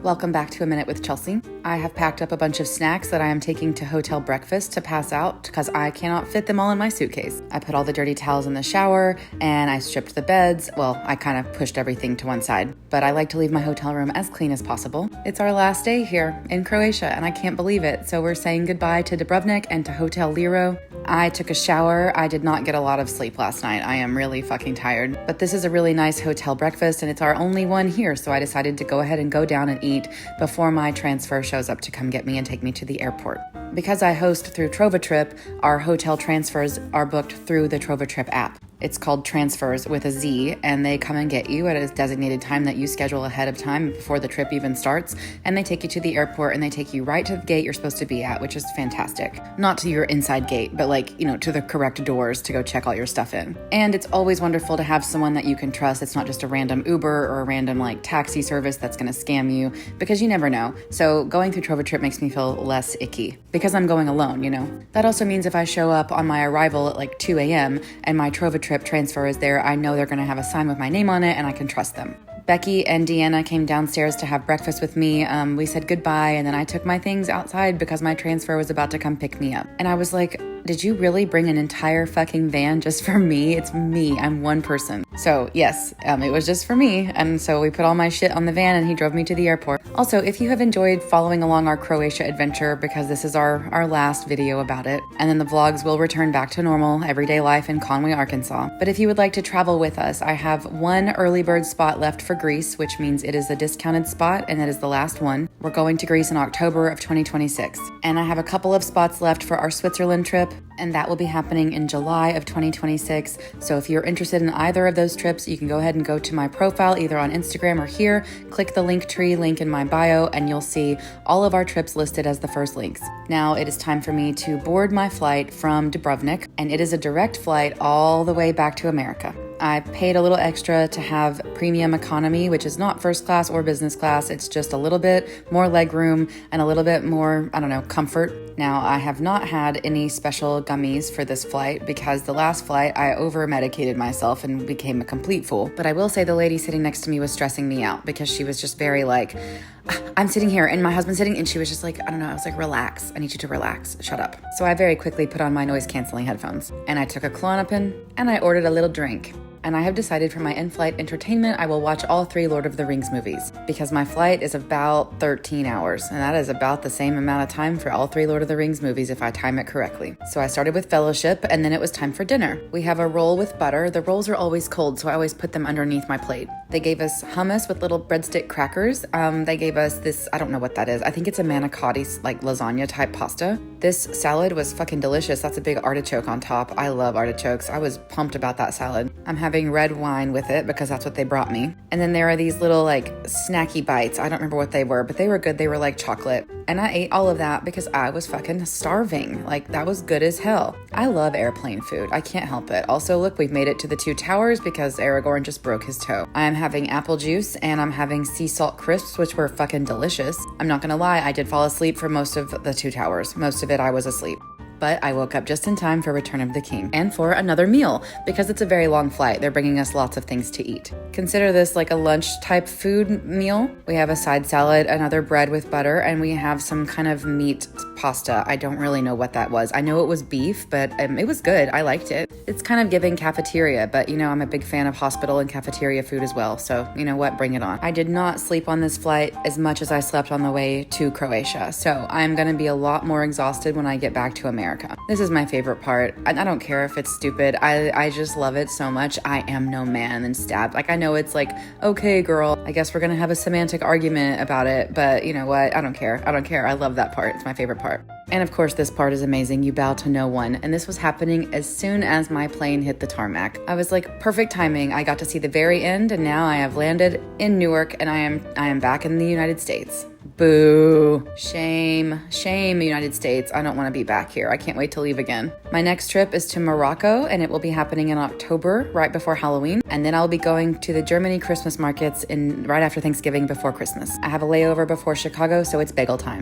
Welcome back to A Minute with Chelsea. I have packed up a bunch of snacks that I am taking to hotel breakfast to pass out because I cannot fit them all in my suitcase. I put all the dirty towels in the shower and I stripped the beds. Well, I kind of pushed everything to one side, but I like to leave my hotel room as clean as possible. It's our last day here in Croatia and I can't believe it. So we're saying goodbye to Dubrovnik and to Hotel Liro. I took a shower. I did not get a lot of sleep last night. I am really fucking tired, but this is a really nice hotel breakfast and it's our only one here. So I decided to go ahead and go down and eat before my transfer shows up to come get me and take me to the airport. Because I host through TrovaTrip, our hotel transfers are booked through the TrovaTrip app. It's called Transfers with a Z, and they come and get you at a designated time that you schedule ahead of time before the trip even starts, and they take you to the airport and they take you right to the gate you're supposed to be at, which is fantastic. Not to your inside gate, but to the correct doors to go check all your stuff in. And it's always wonderful to have someone that you can trust. It's not just a random Uber or a random taxi service that's going to scam you, because you never know. So going through TrovaTrip makes me feel less icky because I'm going alone, That also means if I show up on my arrival at 2 a.m. and my TrovaTrip transfer is there, I know they're going to have a sign with my name on it and I can trust them. Becky and Deanna came downstairs to have breakfast with me. We said goodbye and then I took my things outside because my transfer was about to come pick me up. And I was like, did you really bring an entire fucking van just for me? It's me. I'm one person. So yes, it was just for me. And so we put all my shit on the van and he drove me to the airport. Also, if you have enjoyed following along our Croatia adventure, because this is our last video about it, and then the vlogs will return back to normal everyday life in Conway, Arkansas. But if you would like to travel with us, I have one early bird spot left for Greece, which means it is a discounted spot and it is the last one. We're going to Greece in October of 2026. And I have a couple of spots left for our Switzerland trip, and that will be happening in July of 2026. So if you're interested in either of those trips, you can go ahead and go to my profile either on Instagram or here, click the Linktree link in my bio, and you'll see all of our trips listed as the first links. Now it is time for me to board my flight from Dubrovnik, and it is a direct flight all the way back to America. I paid a little extra to have premium economy, which is not first class or business class. It's just a little bit more leg room and a little bit more, comfort. Now, I have not had any special gummies for this flight because the last flight I over-medicated myself and became a complete fool. But I will say the lady sitting next to me was stressing me out because she was just very I'm sitting here and my husband's sitting, and she was just I was like, relax. I need you to relax. Shut up. So I very quickly put on my noise canceling headphones and I took a Klonopin and I ordered a little drink. And I have decided for my in-flight entertainment, I will watch all 3 Lord of the Rings movies because my flight is about 13 hours. And that is about the same amount of time for all 3 Lord of the Rings movies if I time it correctly. So I started with Fellowship and then it was time for dinner. We have a roll with butter. The rolls are always cold, so I always put them underneath my plate. They gave us hummus with little breadstick crackers. They gave us this, I don't know what that is. I think it's a manicotti, lasagna type pasta. This salad was fucking delicious. That's a big artichoke on top. I love artichokes. I was pumped about that salad. I'm having red wine with it because that's what they brought me. And then there are these little snacky bites. I don't remember what they were, but they were good. They were like chocolate. And I ate all of that because I was fucking starving. That was good as hell. I love airplane food. I can't help it. Also, look, we've made it to the 2 towers because Aragorn just broke his toe. I am having apple juice and I'm having sea salt crisps, which were fucking delicious. I'm not gonna lie, I did fall asleep for most of the 2 towers. Most of it I was asleep. But I woke up just in time for Return of the King and for another meal because it's a very long flight. They're bringing us lots of things to eat. Consider this like a lunch type food meal. We have a side salad, another bread with butter, and we have some kind of meat pasta. I don't really know what that was. I know it was beef, but it was good. I liked it. It's kind of giving cafeteria, but I'm a big fan of hospital and cafeteria food as well. So you know what? Bring it on. I did not sleep on this flight as much as I slept on the way to Croatia. So I'm going to be a lot more exhausted when I get back to America. This is my favorite part. I don't care if it's stupid. I just love it so much. I am no man and stabbed. I know it's okay, girl, I guess we're going to have a semantic argument about it, but you know what? I don't care. I love that part. It's my favorite part. And of course, this part is amazing. You bow to no one. And this was happening as soon as my plane hit the tarmac. I was perfect timing. I got to see the very end, and now I have landed in Newark and I am back in the United States. Boo. Shame, United States. I don't want to be back here. I can't wait to leave again. My next trip is to Morocco, and it will be happening in October, right before Halloween. And then I'll be going to the Germany Christmas markets right after Thanksgiving before Christmas. I have a layover before Chicago, so it's bagel time.